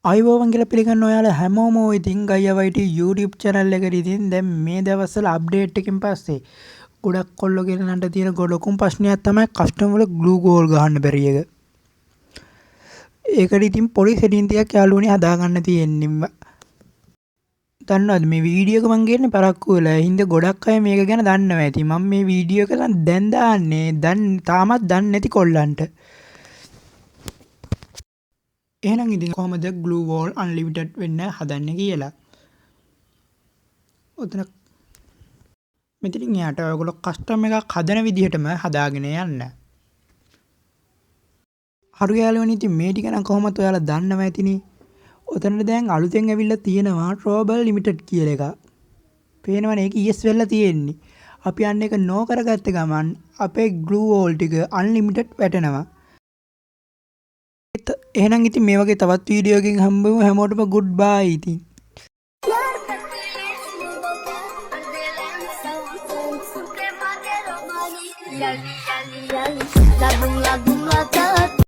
අයිබෝවන් කියලා පිළිගන්න ඔයාලා හැමෝම ඉතින් ගයියවයිට YouTube channel එකට ඉතින් දැන් මේ දවස්වල අප්ඩේට් එකකින් පස්සේ ගොඩක් කොල්ලෝ ගෙනනට තියෙන ගොඩකුම් ප්‍රශ්නයක් තමයි කස්ටම් වල ග්ලූ ගෝල් ගහන්න බැරි එක. ඒකට ඉතින් පොඩි සෙටින් ටිකක් යාළුවනේ හදාගන්න තියෙන්නේ. දන්නවද මේ වීඩියෝ එක මම ගේන්නේ පරක්කු වෙලා. ඒ හින්දා ගොඩක් අය මේක ගැන දන්නවා ඇති. මම මේ වීඩියෝ එක දැන් දාන්නේ තාමත් දන්නේ නැති කොල්ලන්ට. එහෙනම් ඉතින් කොහොමද glue wall unlimited වෙන්න හදන්නේ කියලා. ඔතන මෙතනින් එහාට ඔයගොල්ලෝ කස්ටම් එකක් හදන විදිහටම හදාගෙන යන්න. හරි යාළුවනේ ඉතින් මේ ටික නම් කොහොමද ඔයාලා දන්නව ඇතිනේ. ඔතන දැන් අලුතෙන් ඇවිල්ලා තියෙනවා Trobal limited කියලා එකක්. පේනවනේ ඒක ES වෙලා තියෙන්නේ. අපි අන්න එක නෝ කරගත්ත ගමන් අපේ glue wall ටික unlimited වැටෙනවා. එහෙනම් ඉතින් මේ වගේ තවත් වීඩියෝ එකකින් හම්බෙමු. හැමෝටම good bye ඉතින්. Lagung-lagung